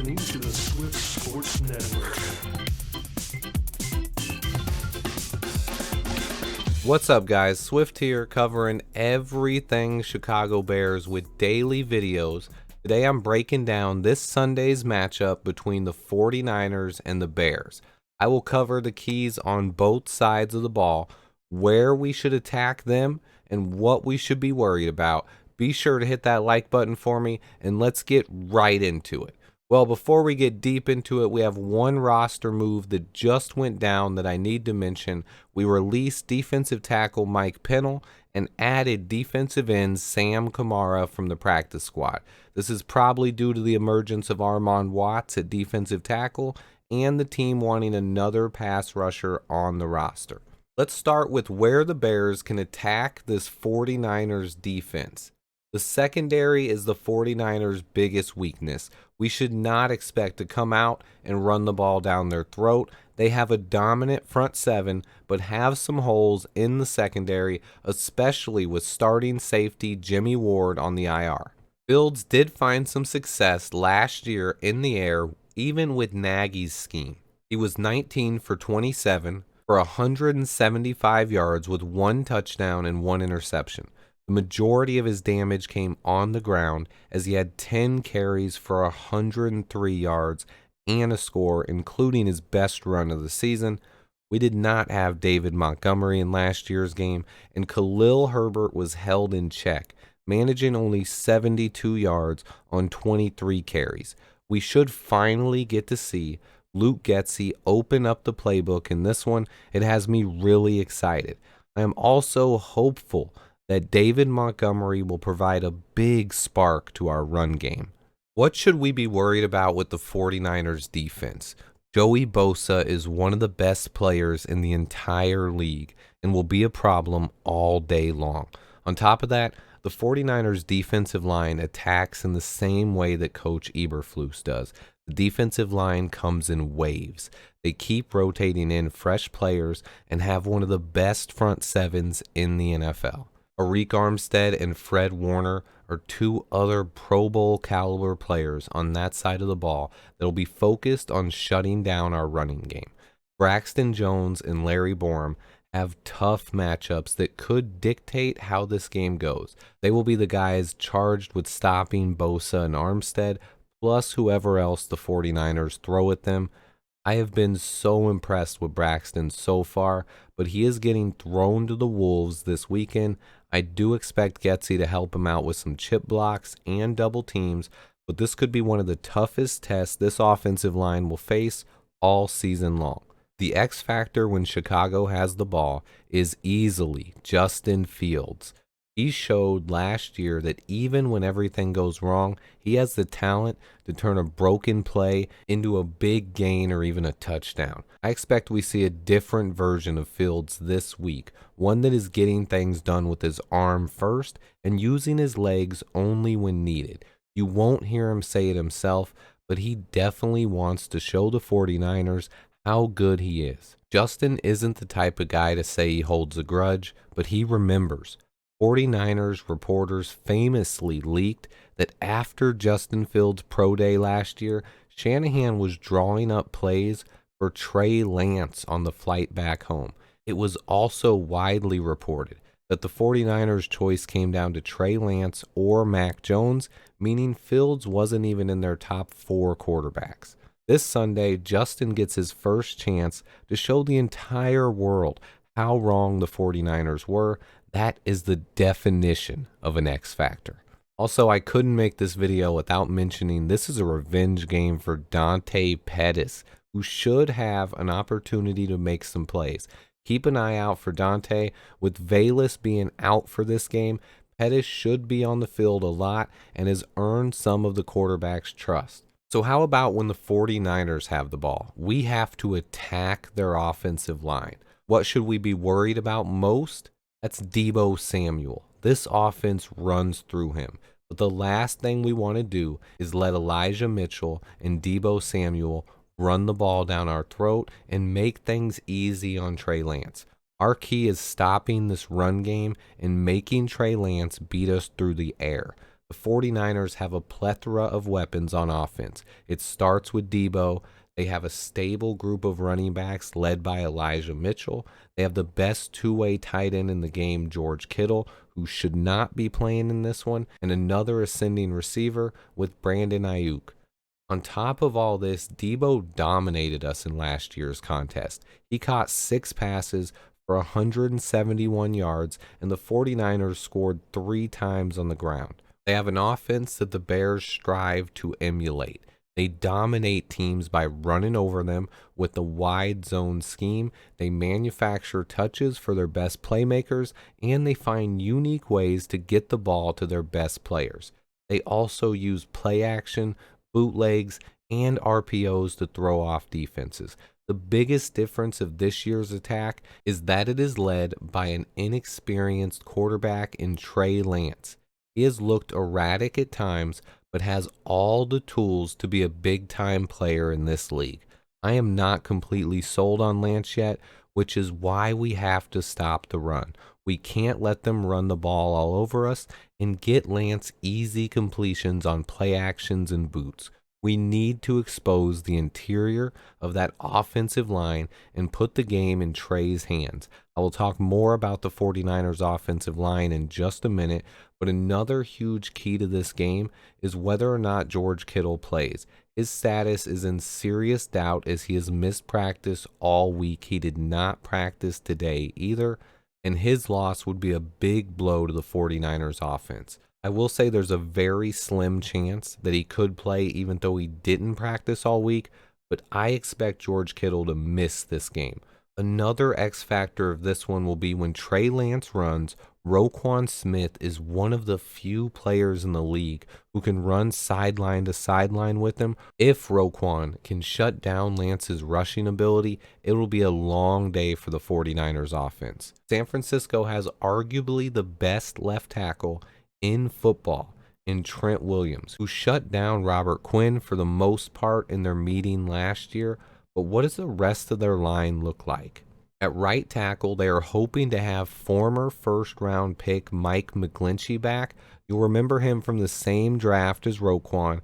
listening to the Swift Sports Network. What's up, guys? Swift here, covering everything Chicago Bears with daily videos. Today I'm breaking down this Sunday's matchup between the 49ers and the Bears. I will cover the keys on both sides of the ball, where we should attack them, and what we should be worried about. Be sure to hit that like button for me, and let's get right into it. Well, before we get deep into it, we have one roster move that just went down that I need to mention. We released defensive tackle Mike Pennell and added defensive end Sam Kamara from the practice squad. This is probably due to the emergence of Armand Watts at defensive tackle and the team wanting another pass rusher on the roster. Let's start with where the Bears can attack this 49ers defense. The secondary is the 49ers' biggest weakness. We should not expect to come out and run the ball down their throat. They have a dominant front seven, but have some holes in the secondary, especially with starting safety Jimmy Ward on the IR. Fields did find some success last year in the air, even with Nagy's scheme. He was 19 for 27 for 175 yards with 1 touchdown and 1 interception. The majority of his damage came on the ground, as he had 10 carries for 103 yards and a score, including his best run of the season. We did not have David Montgomery in last year's game, and Khalil Herbert was held in check, managing only 72 yards on 23 carries. We should finally get to see Luke Getsy open up the playbook in this one. It has me really excited. I am also hopeful that David Montgomery will provide a big spark to our run game. What should we be worried about with the 49ers defense? Joey Bosa is one of the best players in the entire league and will be a problem all day long. On top of that, the 49ers defensive line attacks in the same way that Coach Eberflus does. The defensive line comes in waves. They keep rotating in fresh players and have one of the best front sevens in the NFL. Arik Armstead and Fred Warner are 2 other Pro Bowl caliber players on that side of the ball that will be focused on shutting down our running game. Braxton Jones and Larry Borom have tough matchups that could dictate how this game goes. They will be the guys charged with stopping Bosa and Armstead, plus whoever else the 49ers throw at them. I have been so impressed with Braxton so far, but he is getting thrown to the wolves this weekend. I do expect Getsy to help him out with some chip blocks and double teams, but this could be one of the toughest tests this offensive line will face all season long. The X factor when Chicago has the ball is easily Justin Fields. He showed last year that even when everything goes wrong, he has the talent to turn a broken play into a big gain or even a touchdown. I expect we see a different version of Fields this week, one that is getting things done with his arm first and using his legs only when needed. You won't hear him say it himself, but he definitely wants to show the 49ers how good he is. Justin isn't the type of guy to say he holds a grudge, but he remembers. 49ers reporters famously leaked that after Justin Fields' pro day last year, Shanahan was drawing up plays for Trey Lance on the flight back home. It was also widely reported that the 49ers' choice came down to Trey Lance or Mac Jones, meaning Fields wasn't even in their top 4 quarterbacks. This Sunday, Justin gets his first chance to show the entire world how wrong the 49ers were. That is the definition of an X factor. Also, I couldn't make this video without mentioning this is a revenge game for Dante Pettis, who should have an opportunity to make some plays. Keep an eye out for Dante. With Velus being out for this game, Pettis should be on the field a lot and has earned some of the quarterback's trust. So how about when the 49ers have the ball? We have to attack their offensive line. What should we be worried about most? That's Deebo Samuel. This offense runs through him. But the last thing we want to do is let Elijah Mitchell and Deebo Samuel run the ball down our throat and make things easy on Trey Lance. Our key is stopping this run game and making Trey Lance beat us through the air. The 49ers have a plethora of weapons on offense. It starts with Debo. They have a stable group of running backs led by Elijah Mitchell. They have the best two-way tight end in the game, George Kittle, who should not be playing in this one, and another ascending receiver with Brandon Ayuk. On top of all this, Debo dominated us in last year's contest. He caught 6 passes for 171 yards, and the 49ers scored 3 times on the ground. They have an offense that the Bears strive to emulate. They dominate teams by running over them with the wide zone scheme. They manufacture touches for their best playmakers, and they find unique ways to get the ball to their best players. They also use play action, bootlegs, and RPOs to throw off defenses. The biggest difference of this year's attack is that it is led by an inexperienced quarterback in Trey Lance. He has looked erratic at times, but has all the tools to be a big-time player in this league. I am not completely sold on Lance yet, which is why we have to stop the run. We can't let them run the ball all over us and get Lance easy completions on play actions and boots. We need to expose the interior of that offensive line and put the game in Trey's hands. I will talk more about the 49ers offensive line in just a minute, but another huge key to this game is whether or not George Kittle plays. His status is in serious doubt as he has missed practice all week. He did not practice today either, and his loss would be a big blow to the 49ers offense. I will say there's a very slim chance that he could play even though he didn't practice all week, but I expect George Kittle to miss this game. Another X factor of this one will be when Trey Lance runs, Roquan Smith is one of the few players in the league who can run sideline to sideline with him. If Roquan can shut down Lance's rushing ability, it will be a long day for the 49ers offense. San Francisco has arguably the best left tackle in football in Trent Williams, who shut down Robert Quinn for the most part in their meeting last year. But what does the rest of their line look like? At right tackle, they are hoping to have former first-round pick Mike McGlinchey back. You'll remember him from the same draft as Roquan.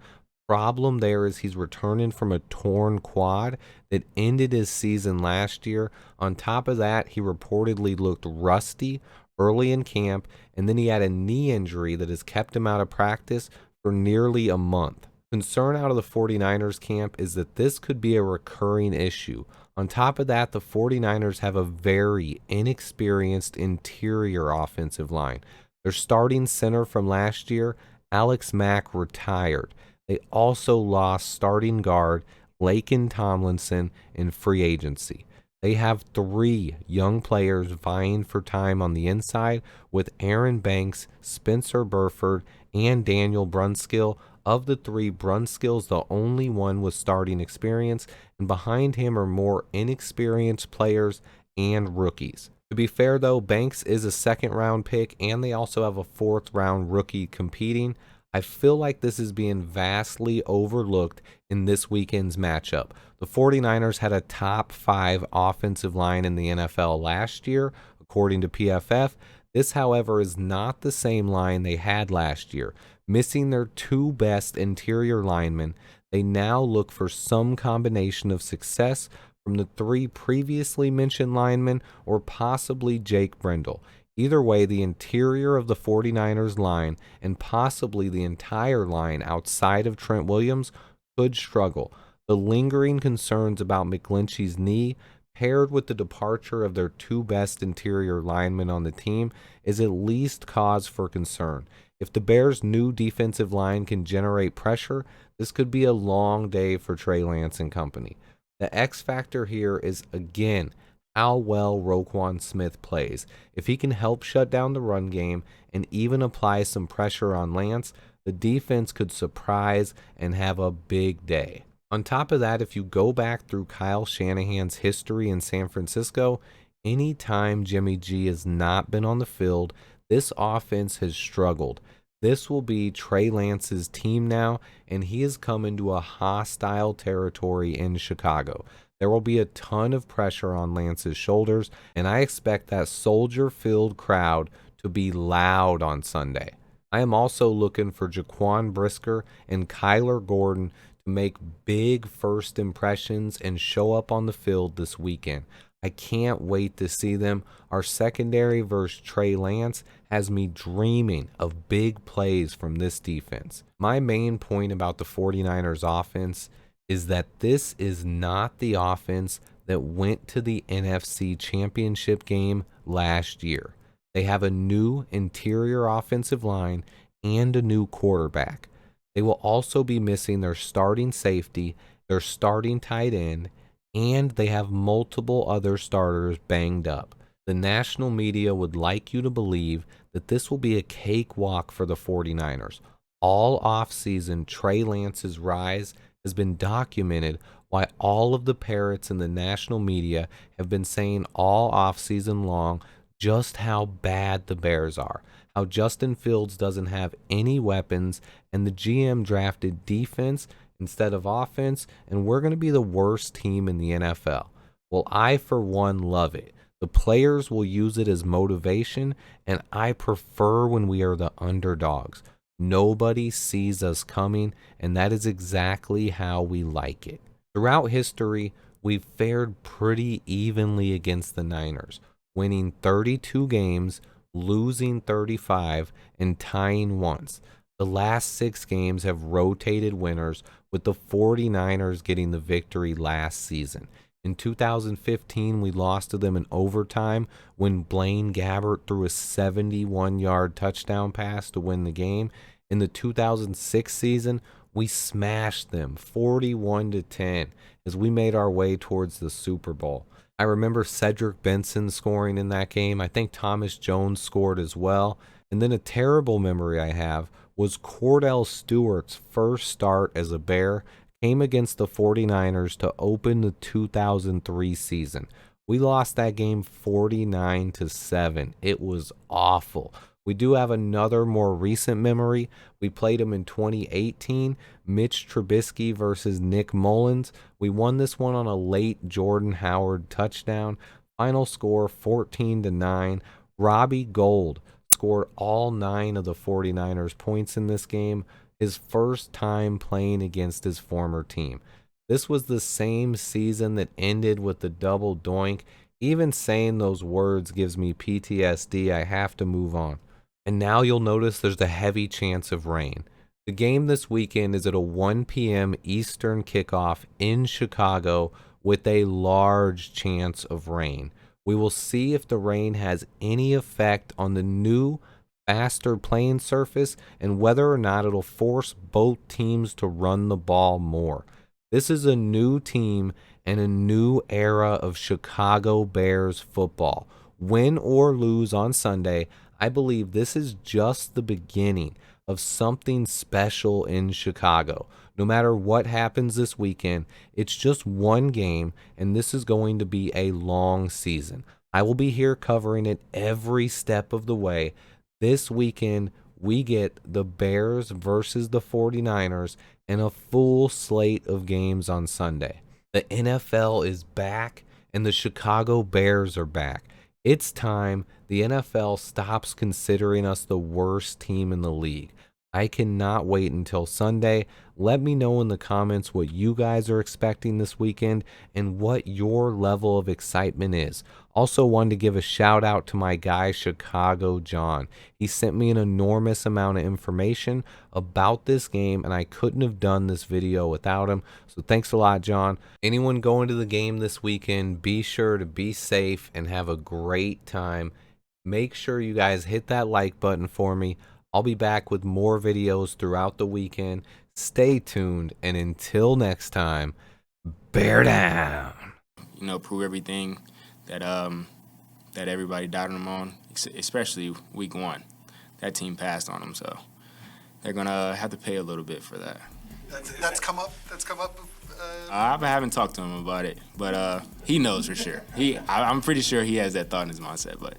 Problem there is he's returning from a torn quad that ended his season last year. On top of that, he reportedly looked rusty early in camp, and then he had a knee injury that has kept him out of practice for nearly a month. Concern out of the 49ers camp is that this could be a recurring issue. On top of that, the 49ers have a very inexperienced interior offensive line. Their starting center from last year, Alex Mack, retired. They also lost starting guard Laken Tomlinson in free agency. They have 3 young players vying for time on the inside with Aaron Banks, Spencer Burford, and Daniel Brunskill. Of the 3, Brunskill's the only one with starting experience, and behind him are more inexperienced players and rookies. To be fair though, Banks is a second-round pick, and they also have a 4th-round rookie competing. I feel like this is being vastly overlooked in this weekend's matchup. The 49ers had a top 5 offensive line in the NFL last year, according to PFF. This, however, is not the same line they had last year. Missing their 2 best interior linemen, they now look for some combination of success from the 3 previously mentioned linemen or possibly Jake Brendel. Either way, the interior of the 49ers line and possibly the entire line outside of Trent Williams could struggle. The lingering concerns about McGlinchey's knee, paired with the departure of their 2 best interior linemen on the team, is at least cause for concern. If the Bears' new defensive line can generate pressure, this could be a long day for Trey Lance and company. The X factor here is, again, how well Roquan Smith plays. If he can help shut down the run game and even apply some pressure on Lance, the defense could surprise and have a big day. On top of that, if you go back through Kyle Shanahan's history in San Francisco, anytime Jimmy G has not been on the field, this offense has struggled. This will be Trey Lance's team now, and he has come into a hostile territory in Chicago. There will be a ton of pressure on Lance's shoulders, and I expect that soldier-filled crowd to be loud on Sunday. I am also looking for Jaquan Brisker and Kyler Gordon to make big first impressions and show up on the field this weekend. I can't wait to see them. Our secondary versus Trey Lance has me dreaming of big plays from this defense. My main point about the 49ers offense is that this is not the offense that went to the NFC Championship game last year. They have a new interior offensive line and a new quarterback. They will also be missing their starting safety, their starting tight end, and they have multiple other starters banged up. The national media would like you to believe that this will be a cakewalk for the 49ers. All offseason, Trey Lance's rise has been documented, while all of the parrots in the national media have been saying all offseason long just how bad the Bears are, how Justin Fields doesn't have any weapons, and the GM drafted defense instead of offense, and we're going to be the worst team in the NFL. Well, I, for one, love it. The players will use it as motivation, and I prefer when we are the underdogs. Nobody sees us coming, and that is exactly how we like it. Throughout history, we've fared pretty evenly against the Niners, winning 32 games, losing 35, and tying once. The last 6 games have rotated winners, with the 49ers getting the victory last season. In 2015, we lost to them in overtime when Blaine Gabbert threw a 71-yard touchdown pass to win the game. In the 2006 season, we smashed them 41-10 as we made our way towards the Super Bowl. I remember Cedric Benson scoring in that game. I think Thomas Jones scored as well. And then a terrible memory I have was Cordell Stewart's first start as a Bear came against the 49ers to open the 2003 season. We lost that game 49-7. It was awful. We do have another more recent memory. We played him in 2018, Mitch Trubisky versus Nick Mullins. We won this one on a late Jordan Howard touchdown. Final score 14-9. Robbie Gould scored all 9 of the 49ers points in this game, his first time playing against his former team. This was the same season that ended with the double doink. Even saying those words gives me PTSD. I have to move on. And now you'll notice there's a heavy chance of rain. The game this weekend is at a 1 p.m. Eastern kickoff in Chicago with a large chance of rain. We will see if the rain has any effect on the new, faster playing surface and whether or not it'll force both teams to run the ball more. This is a new team and a new era of Chicago Bears football. Win or lose on Sunday, I believe this is just the beginning of something special in Chicago. No matter what happens this weekend, it's just one game, and this is going to be a long season. I will be here covering it every step of the way. This weekend, we get the Bears versus the 49ers and a full slate of games on Sunday. The NFL is back, and the Chicago Bears are back. It's time the NFL stops considering us the worst team in the league. I cannot wait until Sunday. Let me know in the comments what you guys are expecting this weekend and what your level of excitement is. Also wanted to give a shout out to my guy Chicago John. He sent me an enormous amount of information about this game, and I couldn't have done this video without him. So thanks a lot, John. Anyone going to the game this weekend, be sure to be safe and have a great time. Make sure you guys hit that like button for me. I'll be back with more videos throughout the weekend. Stay tuned, and until next time, bear down. You know, prove everything that that everybody doubted them on, especially week 1. That team passed on them, so they're gonna have to pay a little bit for that. That's come up. I haven't talked to him about it, but he knows for sure. I'm pretty sure he has that thought in his mindset, but.